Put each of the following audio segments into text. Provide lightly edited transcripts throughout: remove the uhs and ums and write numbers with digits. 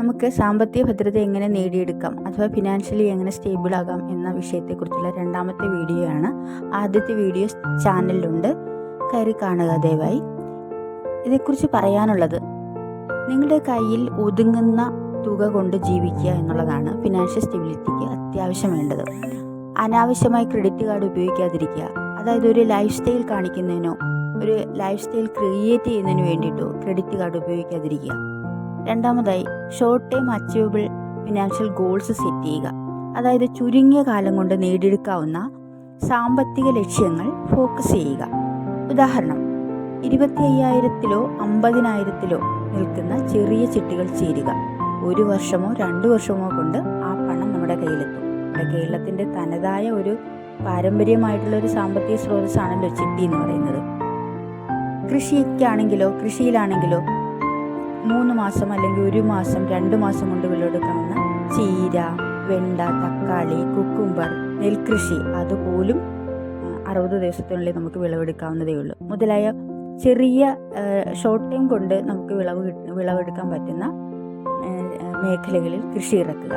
നമുക്ക് സാമ്പത്തിക ഭദ്രത എങ്ങനെ നേടിയെടുക്കാം അഥവാ ഫിനാൻഷ്യലി എങ്ങനെ സ്റ്റേബിൾ ആകാം എന്ന വിഷയത്തെക്കുറിച്ചുള്ള രണ്ടാമത്തെ വീഡിയോ ആണ്. ആദ്യത്തെ വീഡിയോ ചാനലിലുണ്ട്, കയറി കാണുക ദയവായി. ഇതേക്കുറിച്ച് പറയാനുള്ളത്, നിങ്ങളുടെ കയ്യിൽ ഒതുങ്ങുന്ന തുക കൊണ്ട് ജീവിക്കുക എന്നുള്ളതാണ് ഫിനാൻഷ്യൽ സ്റ്റെബിലിറ്റിക്ക് അത്യാവശ്യം വേണ്ടത്. അനാവശ്യമായി ക്രെഡിറ്റ് കാർഡ് ഉപയോഗിക്കാതിരിക്കുക. അതായത് ഒരു ലൈഫ് സ്റ്റൈൽ കാണിക്കുന്നതിനോ ഒരു ലൈഫ് സ്റ്റൈൽ ക്രിയേറ്റ് ചെയ്യുന്നതിന് വേണ്ടിയിട്ടോ ക്രെഡിറ്റ് കാർഡ് ഉപയോഗിക്കാതിരിക്കുക. രണ്ടാമതായി, short time achievable financial goals set ചെയ്യുക. അതായത് ചുരുങ്ങിയ കാലം കൊണ്ട് നേടിയെടുക്കാവുന്ന സാമ്പത്തിക ലക്ഷ്യങ്ങൾ ഫോക്കസ് ചെയ്യുക. ഉദാഹരണം, 25,000-ലോ 50,000-ലോ നിൽക്കുന്ന ചെറിയ ചിട്ടികൾ ചേരുക. 1 വർഷമോ 2 വർഷമോ കൊണ്ട് ആ പണം നമ്മുടെ കയ്യിലെത്തും. നമ്മുടെ കേരളത്തിൻ്റെ തനതായ ഒരു പാരമ്പര്യമായിട്ടുള്ള ഒരു സാമ്പത്തിക സ്രോതസ്സാണല്ലോ ചിട്ടി എന്ന് പറയുന്നത്. കൃഷിയിലാണെങ്കിലോ 3 മാസം അല്ലെങ്കിൽ 1 മാസം 2 മാസം കൊണ്ട് വിളവെടുക്കാവുന്ന ചീര, വെണ്ട, തക്കാളി, കുക്കുംബർ, നെൽകൃഷി അതുപോലും 60 ദിവസത്തിനുള്ളിൽ നമുക്ക് വിളവെടുക്കാവുന്നതേ ഉള്ളൂ. മുതലായ ചെറിയ ഷോർട്ട് ടൈം കൊണ്ട് നമുക്ക് വിളവെടുക്കാൻ പറ്റുന്ന മേഖലകളിൽ കൃഷി ഇറക്കുക.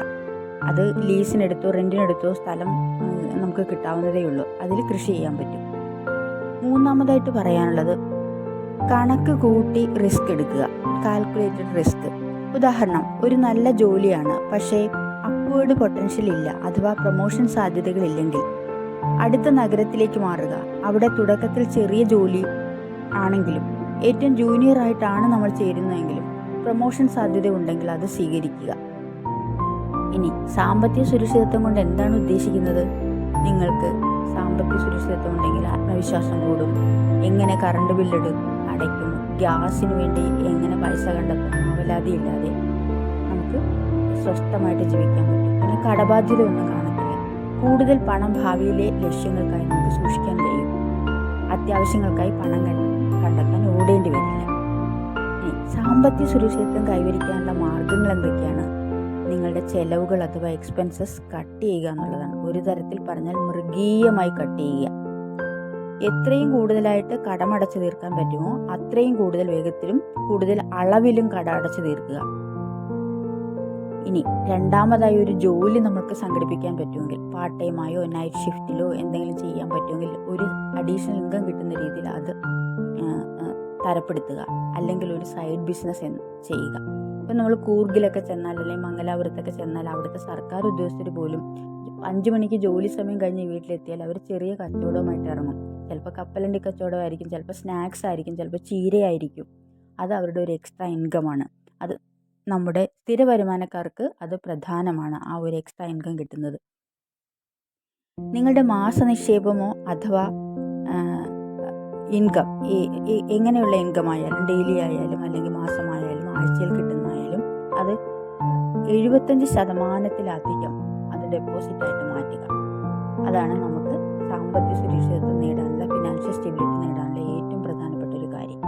അത് ലീസിനെടുത്തോ റെൻറ്റിനെടുത്തോ സ്ഥലം നമുക്ക് കിട്ടാവുന്നതേ ഉള്ളൂ. അതിൽ കൃഷി ചെയ്യാൻ പറ്റും. മൂന്നാമതായിട്ട് പറയാനുള്ളത്, കണക്ക് കൂട്ടി റിസ്ക് എടുക്കുക. Calculated risk. ഉദാഹരണം, ഒരു നല്ല ജോലിയാണ്, പക്ഷേ അപ്വേർഡ് പൊട്ടൻഷ്യൽ ഇല്ല അഥവാ പ്രൊമോഷൻ സാധ്യതകളില്ലെങ്കിൽ അടുത്ത നഗരത്തിലേക്ക് മാറുക. അവിടെ തുടക്കത്തിൽ ചെറിയ ജോലി ആണെങ്കിലും ഏറ്റവും ജൂനിയർ ആയിട്ടാണ് നമ്മൾ ചേരുന്നതെങ്കിലും പ്രൊമോഷൻ സാധ്യത ഉണ്ടെങ്കിൽ അത് സ്വീകരിക്കുക. ഇനി സാമ്പത്തിക സുരക്ഷിതത്വം കൊണ്ട് എന്താണ് ഉദ്ദേശിക്കുന്നത്? നിങ്ങൾക്ക് സാമ്പത്തിക സുരക്ഷിതത്വം ഉണ്ടെങ്കിൽ ആത്മവിശ്വാസം കൂടും. എങ്ങനെ കറണ്ട് ബില്ല് അടയ്ക്കും, ഗ്യാസിന് വേണ്ടി എങ്ങനെ പൈസ കണ്ടെത്തും, ആവലാതിയില്ലാതെ നമുക്ക് സ്വസ്ഥമായിട്ട് ജീവിക്കാൻ പറ്റും. പിന്നെ കടബാധ്യത ഒന്നും കാണത്തില്ല. കൂടുതൽ പണം ഭാവിയിലെ ലക്ഷ്യങ്ങൾക്കായി നമുക്ക് സൂക്ഷിക്കാൻ കഴിയും. അത്യാവശ്യങ്ങൾക്കായി പണം കണ്ടെത്താൻ ഓടേണ്ടി വരില്ല. സാമ്പത്തിക സുരക്ഷിതത്വം കൈവരിക്കാനുള്ള മാർഗങ്ങൾ എന്തൊക്കെയാണ്? നിങ്ങളുടെ ചെലവുകൾ അഥവാ എക്സ്പെൻസസ് കട്ട് ചെയ്യുക എന്നുള്ളതാണ്. ഒരു തരത്തിൽ പറഞ്ഞാൽ മൃഗീയമായി കട്ട് ചെയ്യുക. എത്രയും കൂടുതലായിട്ട് കടമടച്ചു തീർക്കാൻ പറ്റുമോ അത്രയും കൂടുതൽ വേഗത്തിലും കൂടുതൽ അളവിലും കട അടച്ചു തീർക്കുക. ഇനി രണ്ടാമതായി, ഒരു ജോലി നമുക്ക് സംഘടിപ്പിക്കാൻ പറ്റുമെങ്കിൽ, പാർട്ട് ടൈമായോ നൈറ്റ് ഷിഫ്റ്റിലോ എന്തെങ്കിലും ചെയ്യാൻ പറ്റുമെങ്കിൽ ഒരു അഡീഷണൽ ഇൻകം കിട്ടുന്ന രീതിയിൽ അത് തരപ്പെടുത്തുക. അല്ലെങ്കിൽ ഒരു സൈഡ് ബിസിനസ് ചെയ്യുക. ഇപ്പം നമ്മൾ കൂർഗിലൊക്കെ ചെന്നാൽ അല്ലെങ്കിൽ മംഗലാപുരത്തൊക്കെ ചെന്നാൽ അവിടുത്തെ സർക്കാർ ഉദ്യോഗസ്ഥർ പോലും 5 മണിക്ക് ജോലി സമയം കഴിഞ്ഞ് വീട്ടിലെത്തിയാൽ അവർ ചെറിയ കച്ചവടവുമായിട്ട് ഇറങ്ങും. ചിലപ്പോൾ കപ്പലണ്ടി കച്ചവടമായിരിക്കും, ചിലപ്പോൾ സ്നാക്സ് ആയിരിക്കും, ചിലപ്പോൾ ചീരയായിരിക്കും. അത് അവരുടെ ഒരു എക്സ്ട്രാ ഇൻകമാണ്. അത് നമ്മുടെ സ്ഥിര വരുമാനക്കാർക്ക് അത് പ്രധാനമാണ്, ആ ഒരു എക്സ്ട്രാ ഇൻകം കിട്ടുന്നത്. നിങ്ങളുടെ മാസ നിക്ഷേപമോ അഥവാ ഇൻകം, എങ്ങനെയുള്ള ഇൻകം ആയാലും ഡെയിലി ആയാലും അല്ലെങ്കിൽ മാസമായാലും ആഴ്ചയിൽ കിട്ടുന്നതായാലും അത് 75% അത് ഡെപ്പോസിറ്റായിട്ട് മാറ്റുക. അതാണ് നമുക്ക് സാമ്പത്തിക സുരക്ഷിതത്വം നേടാനുള്ള, ഫിനാൻഷ്യൽ സ്റ്റെബിലിറ്റി നേടാനുള്ള ഏറ്റവും പ്രധാനപ്പെട്ട ഒരു കാര്യം.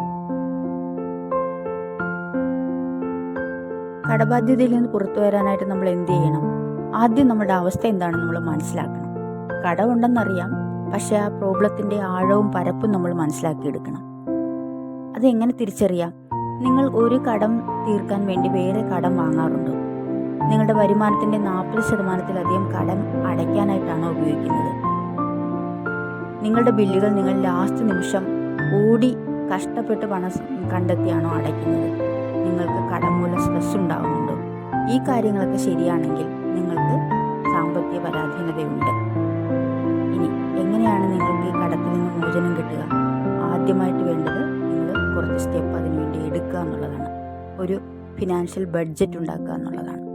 കടബാധ്യതയിൽ നിന്ന് പുറത്തു വരാനായിട്ട് നമ്മൾ എന്ത് ചെയ്യണം? ആദ്യം നമ്മുടെ അവസ്ഥ എന്താണെന്ന് നമ്മൾ മനസ്സിലാക്കണം. കടമുണ്ടെന്നറിയാം, പക്ഷെ ആ പ്രോബ്ലത്തിൻ്റെ ആഴവും പരപ്പും നമ്മൾ മനസ്സിലാക്കിയെടുക്കണം. അതെങ്ങനെ തിരിച്ചറിയാം? നിങ്ങൾ ഒരു കടം തീർക്കാൻ വേണ്ടി വേറെ കടം വാങ്ങാറുണ്ടോ? നിങ്ങളുടെ വരുമാനത്തിൻ്റെ 40%-ലധികം കടം അടയ്ക്കാനായിട്ടാണോ ഉപയോഗിക്കുന്നത്? നിങ്ങളുടെ ബില്ലുകൾ നിങ്ങൾ ലാസ്റ്റ് നിമിഷം ഓടി കഷ്ടപ്പെട്ട് പണം കണ്ടെത്തിയാണോ അടയ്ക്കുന്നത്? നിങ്ങൾക്ക് കടം മൂലം സ്ട്രെസ് ഉണ്ടാകുന്നുണ്ടോ? ഈ കാര്യങ്ങളൊക്കെ ശരിയാണെങ്കിൽ നിങ്ങൾക്ക് സാമ്പത്തിക പരാധീനതയുണ്ട്. ഇനി എങ്ങനെയാണ് നിങ്ങൾക്ക് ഈ കടത്തിൽ നിന്ന് മോചനം കിട്ടുക? ആദ്യമായിട്ട് വേണ്ടത് നിങ്ങൾ കുറച്ച് സ്റ്റെപ്പ് അതിനുവേണ്ടി എടുക്കുക എന്നുള്ളതാണ്. ഒരു ഫിനാൻഷ്യൽ ബഡ്ജറ്റ് ഉണ്ടാക്കുക എന്നുള്ളതാണ്.